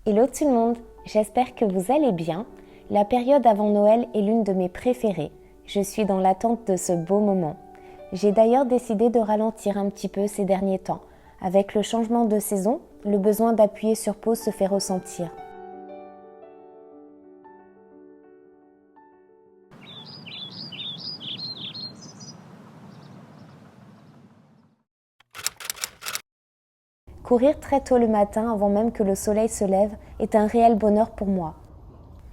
Hello tout le monde, j'espère que vous allez bien. La période avant Noël est l'une de mes préférées. Je suis dans l'attente de ce beau moment. J'ai d'ailleurs décidé de ralentir un petit peu ces derniers temps. Avec le changement de saison, le besoin d'appuyer sur pause se fait ressentir. Courir très tôt le matin avant même que le soleil se lève est un réel bonheur pour moi.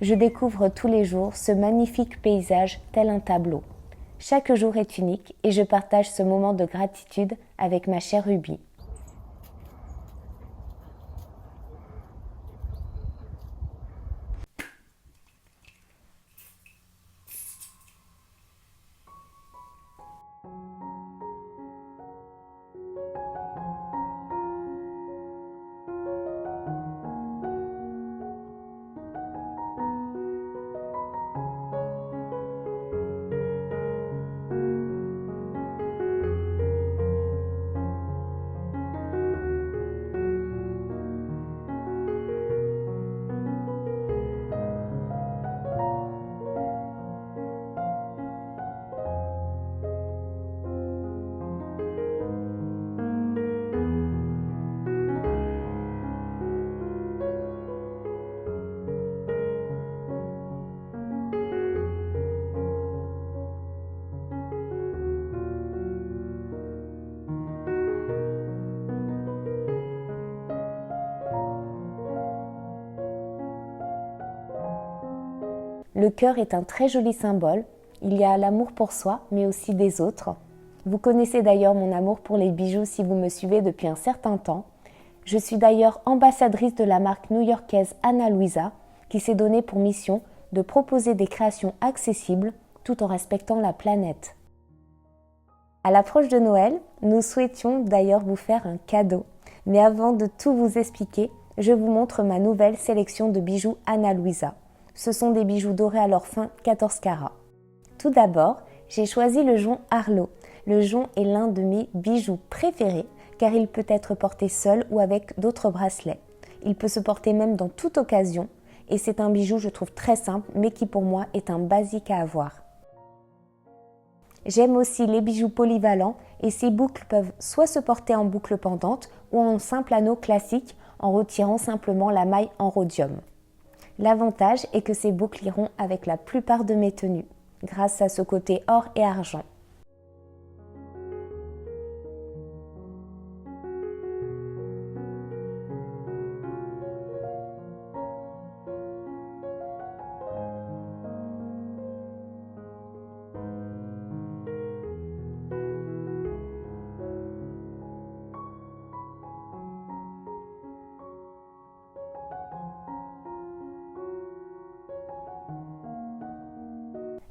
Je découvre tous les jours ce magnifique paysage tel un tableau. Chaque jour est unique et je partage ce moment de gratitude avec ma chère Ruby. Le cœur est un très joli symbole. Il y a l'amour pour soi, mais aussi des autres. Vous connaissez d'ailleurs mon amour pour les bijoux si vous me suivez depuis un certain temps. Je suis d'ailleurs ambassadrice de la marque new-yorkaise Ana Luisa, qui s'est donnée pour mission de proposer des créations accessibles tout en respectant la planète. À l'approche de Noël, nous souhaitions d'ailleurs vous faire un cadeau. Mais avant de tout vous expliquer, je vous montre ma nouvelle sélection de bijoux Ana Luisa. Ce sont des bijoux dorés à leur fin 14 carats. Tout d'abord, j'ai choisi le jonc Arlo. Le jonc est l'un de mes bijoux préférés car il peut être porté seul ou avec d'autres bracelets. Il peut se porter même dans toute occasion et c'est un bijou je trouve très simple mais qui pour moi est un basique à avoir. J'aime aussi les bijoux polyvalents et ces boucles peuvent soit se porter en boucle pendante ou en simple anneau classique en retirant simplement la maille en rhodium. L'avantage est que ces boucles iront avec la plupart de mes tenues, grâce à ce côté or et argent.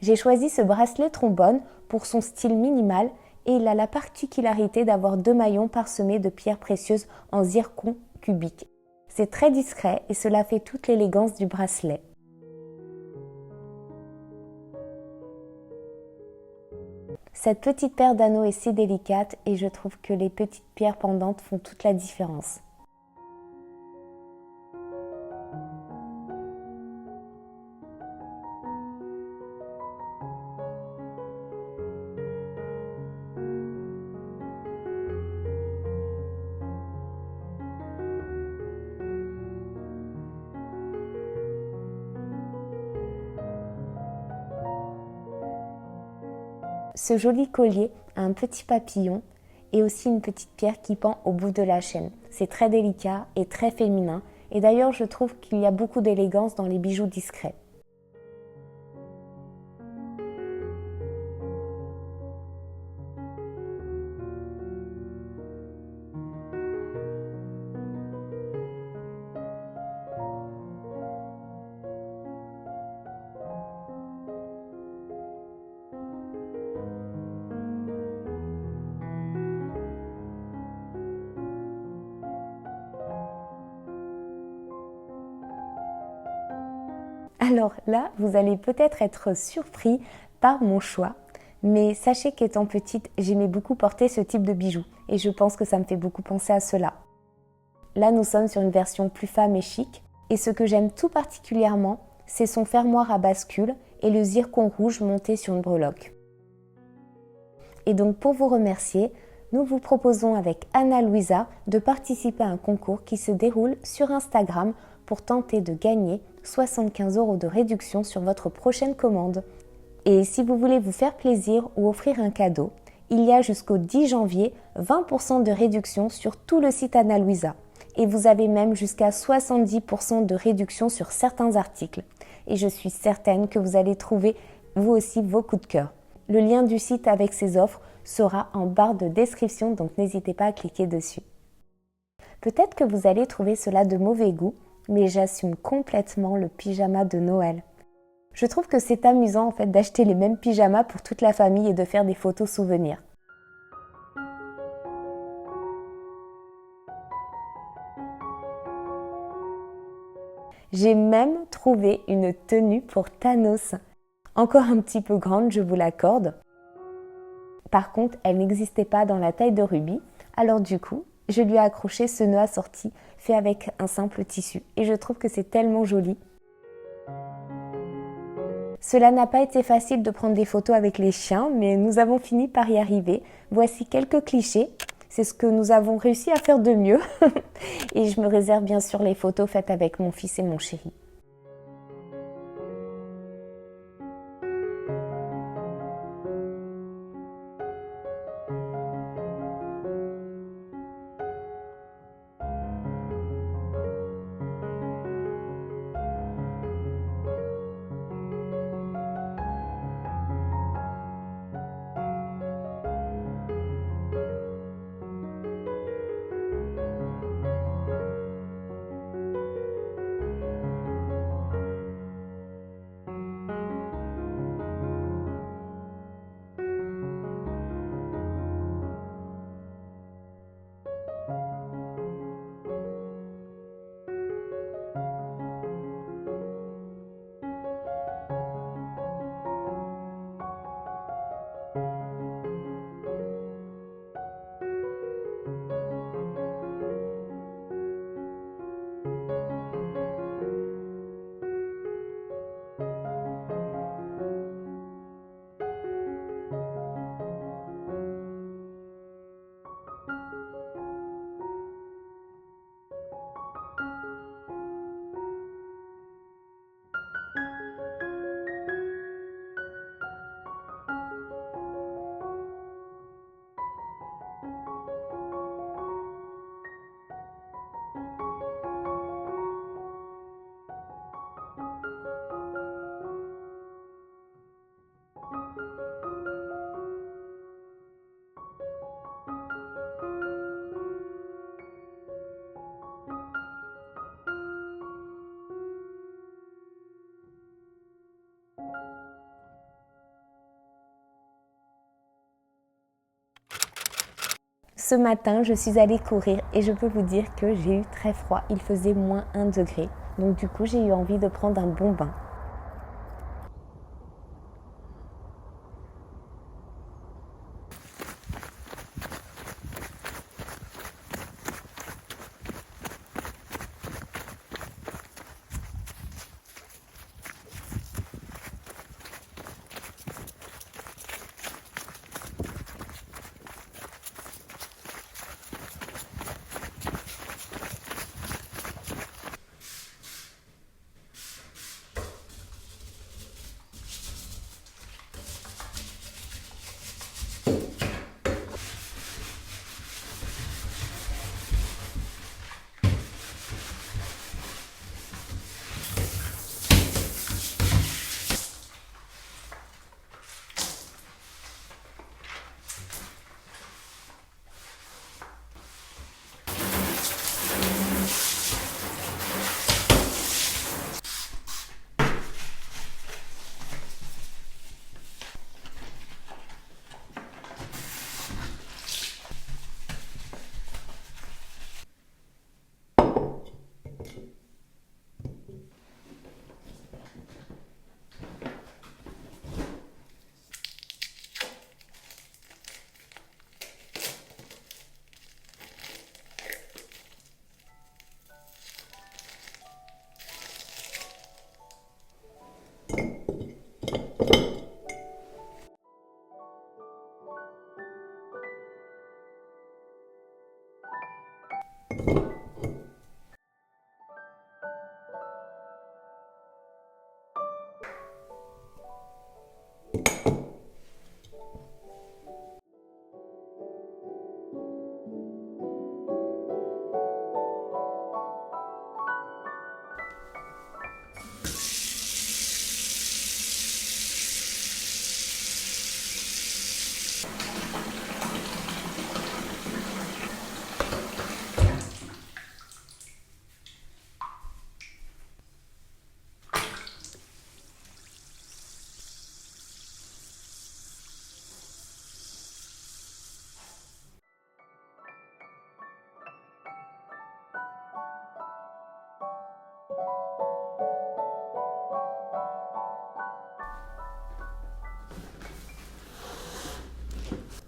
J'ai choisi ce bracelet trombone pour son style minimal et il a la particularité d'avoir 2 maillons parsemés de pierres précieuses en zircon cubique. C'est très discret et cela fait toute l'élégance du bracelet. Cette petite paire d'anneaux est si délicate et je trouve que les petites pierres pendantes font toute la différence. Ce joli collier a un petit papillon et aussi une petite pierre qui pend au bout de la chaîne. C'est très délicat et très féminin et d'ailleurs je trouve qu'il y a beaucoup d'élégance dans les bijoux discrets. Alors là, vous allez peut-être être surpris par mon choix, mais sachez qu'étant petite, j'aimais beaucoup porter ce type de bijoux et je pense que ça me fait beaucoup penser à cela. Là, nous sommes sur une version plus femme et chic, Et ce que j'aime tout particulièrement, c'est son fermoir à bascule et le zircon rouge monté sur une breloque. Et donc pour vous remercier, nous vous proposons avec Anna Louisa de participer à un concours qui se déroule sur Instagram pour tenter de gagner 75 € de réduction sur votre prochaine commande. Et si vous voulez vous faire plaisir ou offrir un cadeau, il y a jusqu'au 10 janvier 20% de réduction sur tout le site Anna Louisa. Et vous avez même jusqu'à 70% de réduction sur certains articles. Et je suis certaine que vous allez trouver vous aussi vos coups de cœur. Le lien du site avec ces offres sera en barre de description, donc n'hésitez pas à cliquer dessus. Peut-être que vous allez trouver cela de mauvais goût, mais j'assume complètement le pyjama de Noël. Je trouve que c'est amusant en fait d'acheter les mêmes pyjamas pour toute la famille et de faire des photos souvenirs. J'ai même trouvé une tenue pour Thanos. Encore un petit peu grande, je vous l'accorde. Par contre, elle n'existait pas dans la taille de Ruby, alors du coup, je lui ai accroché ce nœud assorti fait avec un simple tissu et je trouve que c'est tellement joli. Cela n'a pas été facile de prendre des photos avec les chiens, mais nous avons fini par y arriver. Voici quelques clichés, c'est ce que nous avons réussi à faire de mieux. Et je me réserve bien sûr les photos faites avec mon fils et mon chéri. Ce matin, je suis allée courir et je peux vous dire que j'ai eu très froid. Il faisait moins 1 degré. Donc du coup, j'ai eu envie de prendre un bon bain.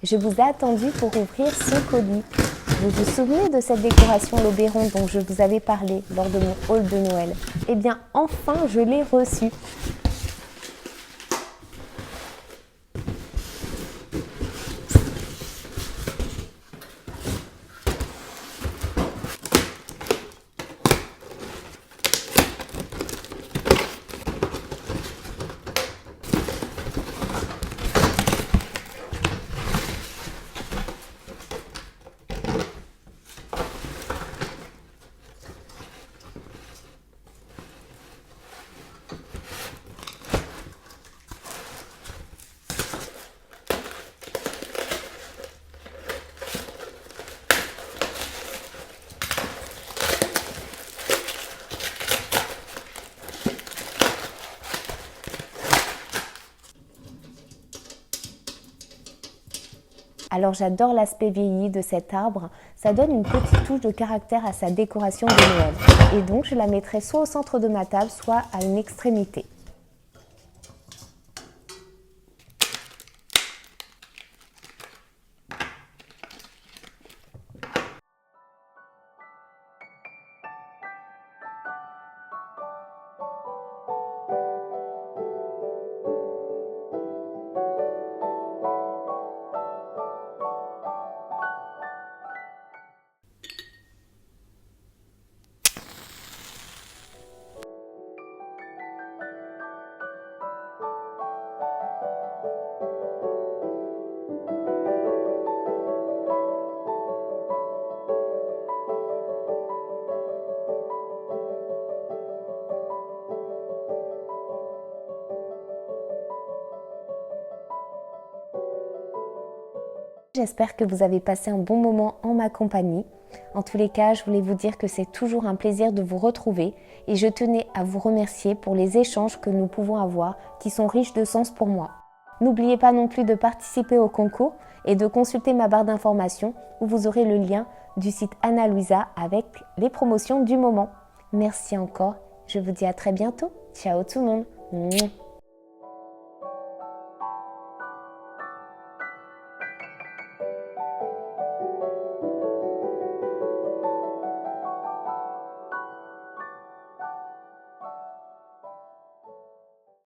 Je vous ai attendu pour ouvrir ce colis. Vous vous souvenez de cette décoration L'Oberon dont je vous avais parlé lors de mon haul de Noël? Eh bien, enfin, je l'ai reçu. Alors j'adore l'aspect vieilli de cet arbre, ça donne une petite touche de caractère à sa décoration de Noël. Et donc je la mettrai soit au centre de ma table, soit à une extrémité. J'espère que vous avez passé un bon moment en ma compagnie. En tous les cas, je voulais vous dire que c'est toujours un plaisir de vous retrouver et je tenais à vous remercier pour les échanges que nous pouvons avoir qui sont riches de sens pour moi. N'oubliez pas non plus de participer au concours et de consulter ma barre d'informations où vous aurez le lien du site Anna Louisa avec les promotions du moment. Merci encore, je vous dis à très bientôt. Ciao tout le monde.